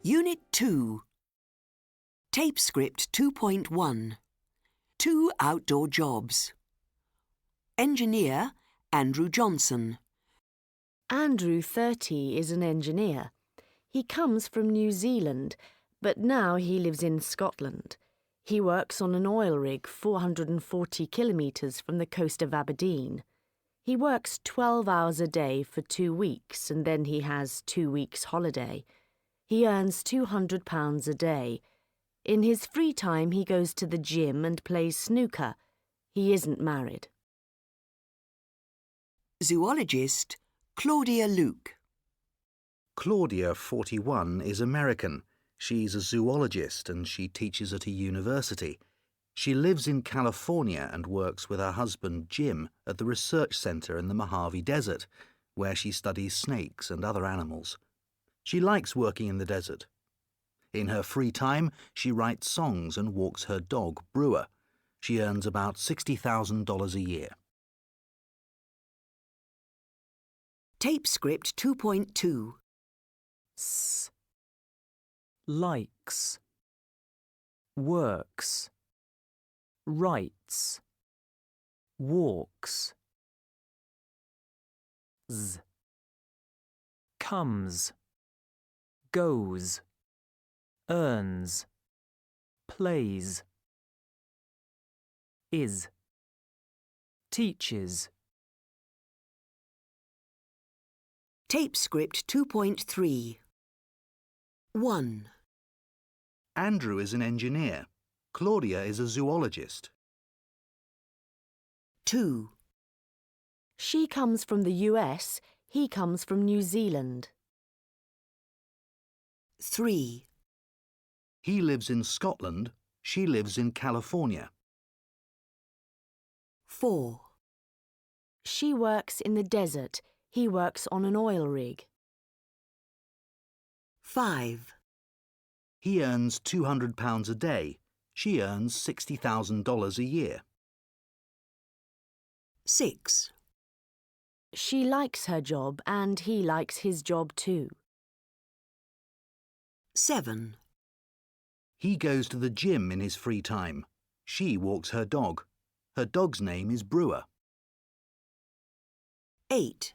Unit 2. Tape script 2.1. 2 outdoor jobs. Engineer, Andrew Johnson. Andrew, 30, is an engineer. He comes from New Zealand, but now he lives in Scotland. He works on an oil rig 440 kilometres from the coast of Aberdeen. He works 12 hours a day for 2 weeks and then he has 2 weeks holiday. He earns £200 a day. In his free time he goes to the gym and plays snooker. He isn't married. Zoologist, Claudia Luke. Claudia, 41, is American. She's a zoologist and she teaches at a university. She lives in California and works with her husband Jim at the research centre in the Mojave Desert, where she studies snakes and other animals. She likes working in the desert. In her free time, she writes songs and walks her dog, Brewer. She earns about $60,000 a year. Tape script 2.2. S. Likes. Works. Writes. Walks. Z. Comes. Goes. Earns. Plays. Is. Teaches. Tape script 2.3. 1. Andrew is an engineer. Claudia is a zoologist. 2. She comes from the US, he comes from New Zealand. 3. He lives in Scotland. She lives in California. 4. She works in the desert, he works on an oil rig. 5. He earns £200 a day. She earns $60,000 a year. 6. She likes her job and he likes his job too. 7. He goes to the gym in his free time. She walks her dog. Her dog's name is Brewer. 8.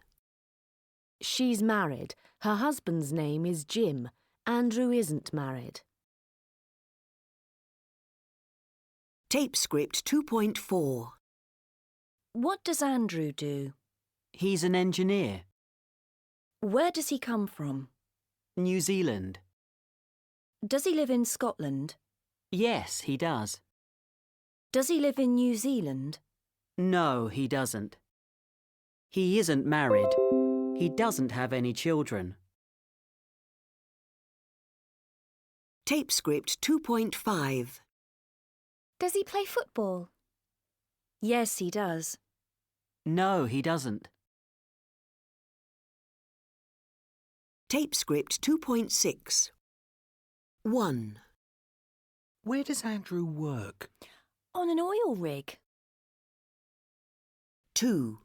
She's married. Her husband's name is Jim. Andrew isn't married. Tape script 2.4. What does Andrew do? He's an engineer. Where does he come from? New Zealand. Does he live in Scotland? Yes, he does. Does he live in New Zealand? No, he doesn't. He isn't married. He doesn't have any children. Tape script 2.5. Does he play football? Yes, he does. No, he doesn't. Tape script 2.6. 1. Where does Andrew work? On an oil rig. 2.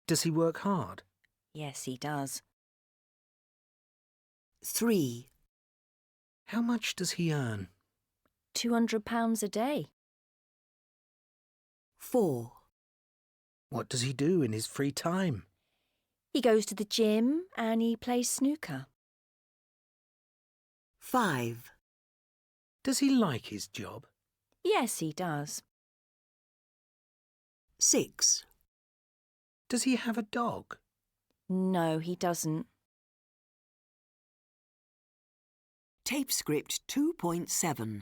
Does he work hard? Yes, he does. 3. How much does he earn? £200 a day. 4. What does he do in his free time? He goes to the gym and he plays snooker. 5. Does he like his job? Yes, he does. 6. Does he have a dog? No, he doesn't. Tape script 2.7.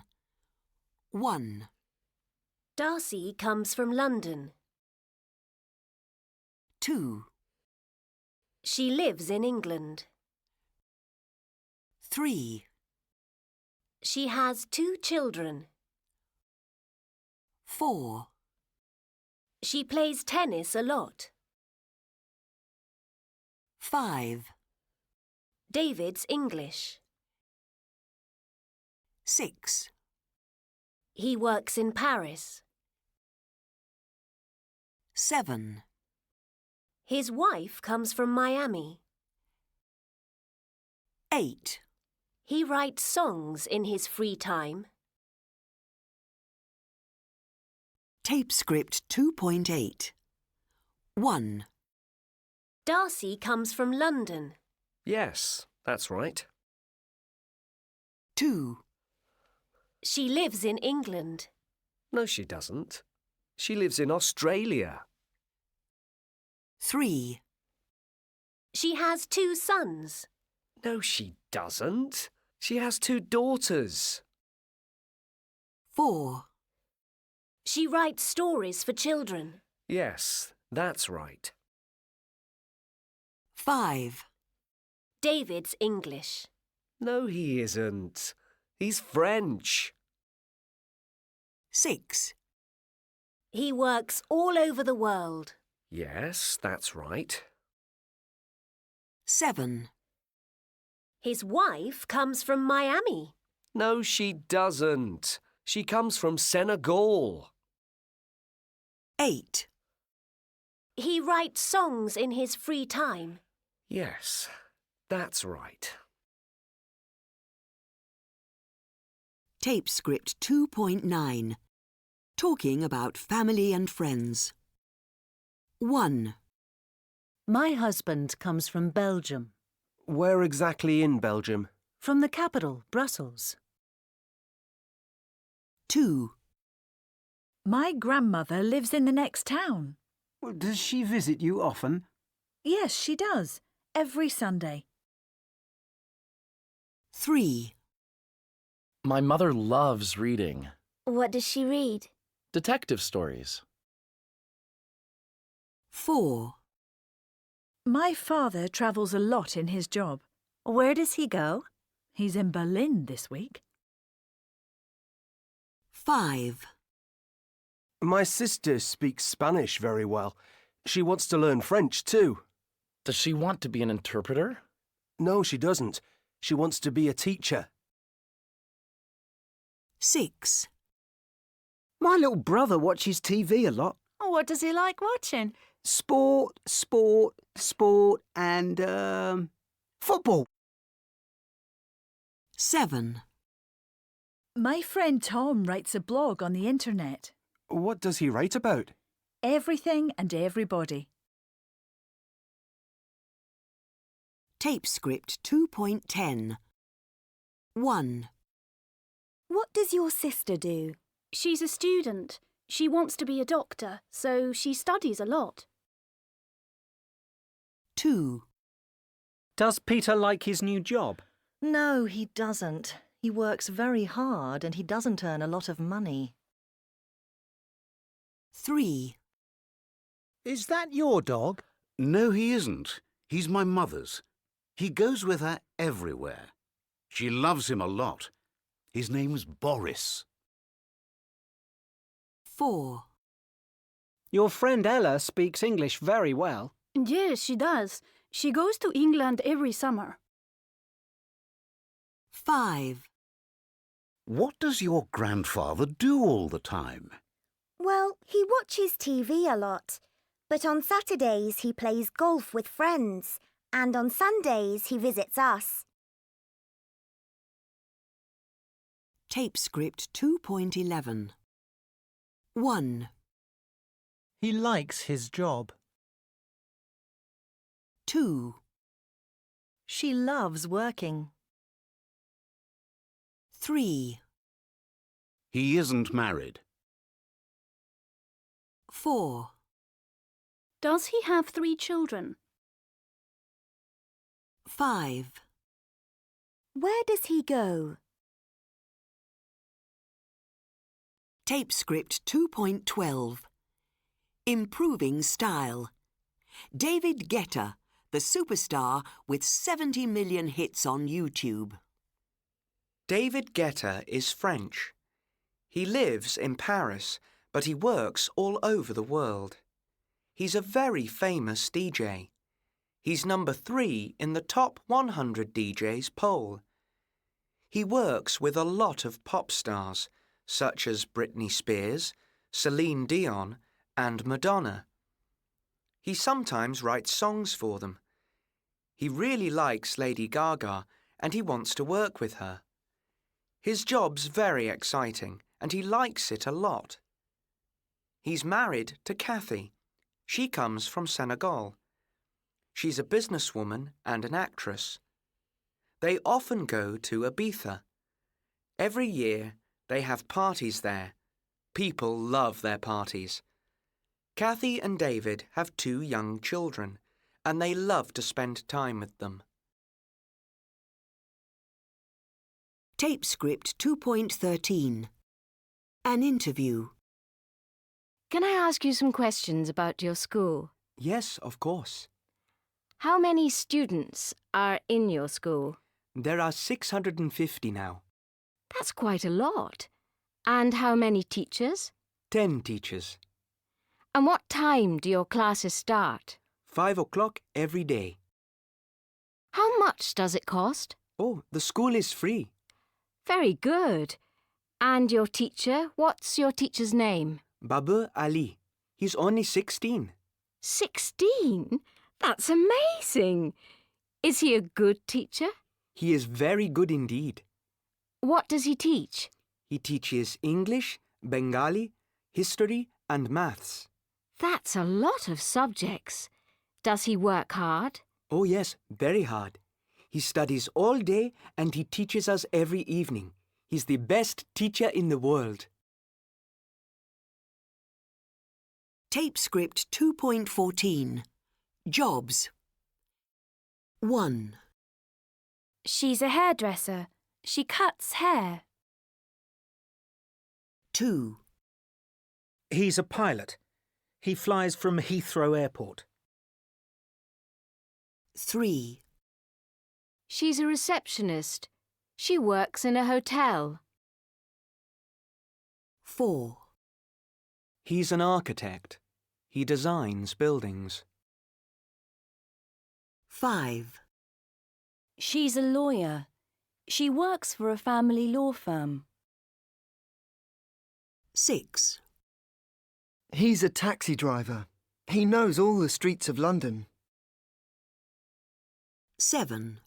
1. Darcy comes from London. 2. She lives in England. 3. She has 2 children. 4. She plays tennis a lot. 5. David's English. 6. He works in Paris. 7. His wife comes from Miami. 8. He writes songs in his free time. Tape script 2.8. 1, Darcy comes from London. Yes, that's right. 2, She lives in England. No, she doesn't. She lives in Australia. 3, She has 2 sons. No, she doesn't. She has 2 daughters. 4, She writes stories for children. Yes, that's right. 5, David's English. No, he isn't. He's French. 6, He works all over the world. Yes, that's right. 7, His wife comes from Miami. No, she doesn't. She comes from Senegal. 8, He writes songs in his free time. Yes, that's right. Tape script 2.9. Talking about family and friends. 1, My husband comes from Belgium, Where exactly in Belgium? from the capital, Brussels. 2, My grandmother lives in the next town. Does she visit you often? Yes, she does. Every Sunday. 3, My mother loves reading. What does she read? Detective stories. 4, My father travels a lot in his job. Where does he go? He's in Berlin this week. 5, My sister speaks Spanish very well. She wants to learn French too. Does she want to be an interpreter? No, she doesn't. She wants to be a teacher. 6, My little brother watches TV a lot. What does he like watching? Sport, and football. 7, My friend Tom writes a blog on the internet. What does he write about? Everything and everybody. Tape script 2.10. 1, What does your sister do? She's a student. She wants to be a doctor, so she studies a lot. 2, Does Peter like his new job? No, he doesn't. He works very hard and he doesn't earn a lot of money. 3, Is that your dog? No, he isn't. He's my mother's. He goes with her everywhere. She loves him a lot. His name's Boris. 4, Your friend Ella speaks English very well. Yes, she does. She goes to England every summer. 5, What does your grandfather do all the time? Well, he watches TV a lot. But on Saturdays he plays golf with friends. And on Sundays he visits us. Tape script 2.11. 1, He likes his job. 2, She loves working. 3, He isn't married. 4, Does he have 3 children? 5, Where does he go? Tape script 2.12. Improving style. David Guetta, the superstar with 70 million hits on YouTube. David Guetta is French. He lives in Paris, but he works all over the world. He's a very famous DJ. He's number 3 in the top 100 DJs poll. He works with a lot of pop stars, such as Britney Spears, Celine Dion, and Madonna. He sometimes writes songs for them. He really likes Lady Gaga and he wants to work with her. His job's very exciting and he likes it a lot. He's married to Kathy. She comes from Senegal. She's a businesswoman and an actress. They often go to Ibiza. Every year they have parties there. People love their parties. Kathy and David have 2 young children, and they love to spend time with them. Tape script 2.13. An interview. Can I ask you some questions about your school? Yes, of course. How many students are in your school? There are 650 now. That's quite a lot. And how many teachers? 10 teachers. And what time do your classes start? 5 o'clock every day. How much does it cost? Oh, the school is free. Very good. And your teacher, what's your teacher's name? Babur Ali. He's only 16. 16? That's amazing. Is he a good teacher? He is very good indeed. What does he teach? He teaches English, Bengali, history and maths. That's a lot of subjects. Does he work hard? Oh yes, very hard. He studies all day and he teaches us every evening. He's the best teacher in the world. Tape script 2.14. Jobs. 1. She's a hairdresser. She cuts hair. 2. He's a pilot. He flies from Heathrow Airport. 3. She's a receptionist. She works in a hotel. 4. He's an architect. He designs buildings. 5. She's a lawyer. She works for a family law firm. 6. He's a taxi driver. He knows all the streets of London. 7.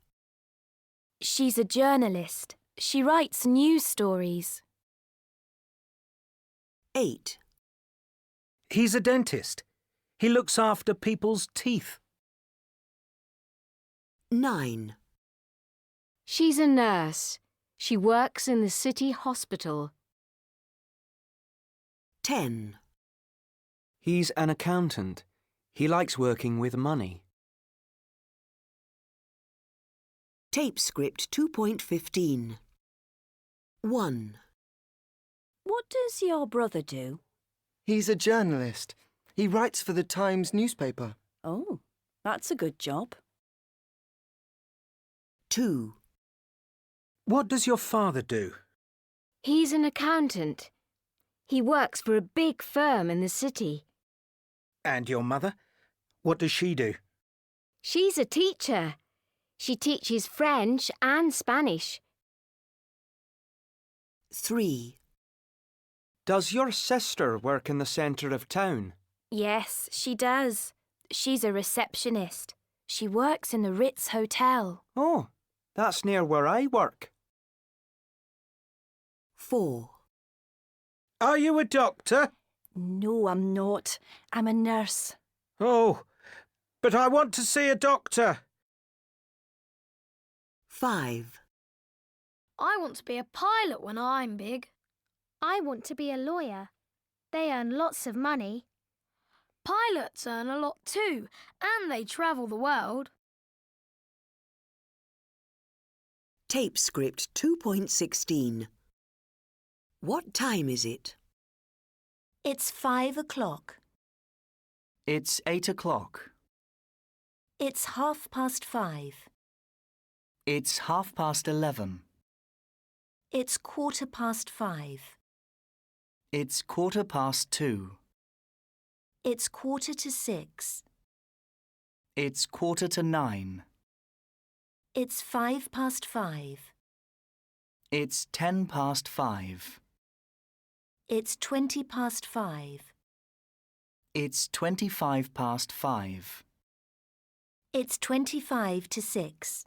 She's a journalist. She writes news stories. 8. He's a dentist. He looks after people's teeth. 9. She's a nurse. She works in the city hospital. 10. He's an accountant. He likes working with money. Tape script 2.15. 1. What does your brother do? He's a journalist. He writes for the Times newspaper. Oh, that's a good job. 2. What does your father do? He's an accountant. He works for a big firm in the city. And your mother? What does she do? She's a teacher. She teaches French and Spanish. 3. Does your sister work in the centre of town? Yes, she does. She's a receptionist. She works in the Ritz Hotel. Oh, that's near where I work. 4. Are you a doctor? No, I'm not. I'm a nurse. Oh, but I want to see a doctor. 5. I want to be a pilot when I'm big. I want to be a lawyer. They earn lots of money. Pilots earn a lot too, and they travel the world. Tape script 2.16. What time is it? It's 5 o'clock. It's 8 o'clock. It's 5:30. It's 11:30. It's 5:15. It's 2:15. It's 6:15. It's 9:15. It's 5:05. It's 5:10. It's 5:20. It's 5:25. It's 5:25 to 6.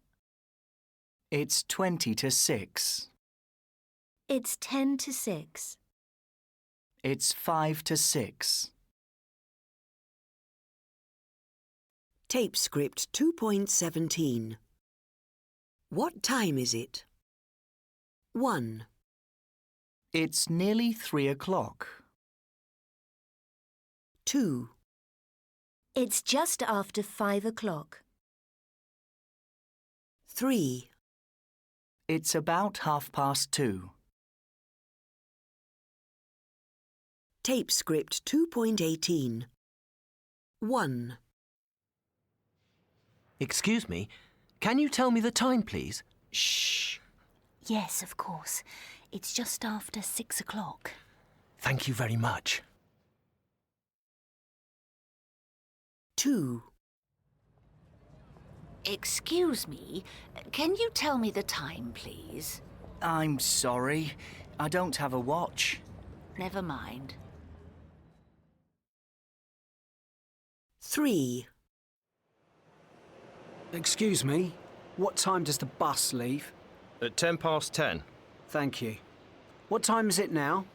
It's 20 to 6. It's 10 to 6. It's 5 to 6. Tape script 2.17. What time is it? 1, It's nearly 3 o'clock. 2, It's just after 5 o'clock. 3, It's about 2:30. Tape script 2.18. 1, Excuse me, can you tell me the time, please? Shh. Yes, of course. It's just after 6 o'clock. Thank you very much. 2, Excuse me, can you tell me the time, please? I'm sorry, I don't have a watch. Never mind. 3, Excuse me, what time does the bus leave? At 10:10. Thank you. What time is it now?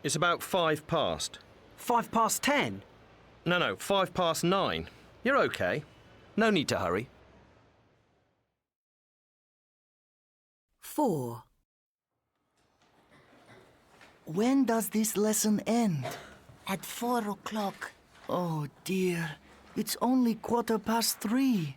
It's about 5 past. 10:05? No, 9:05. You're okay. No need to hurry. 4, When does this lesson end? At 4 o'clock. Oh dear, it's only 3:15.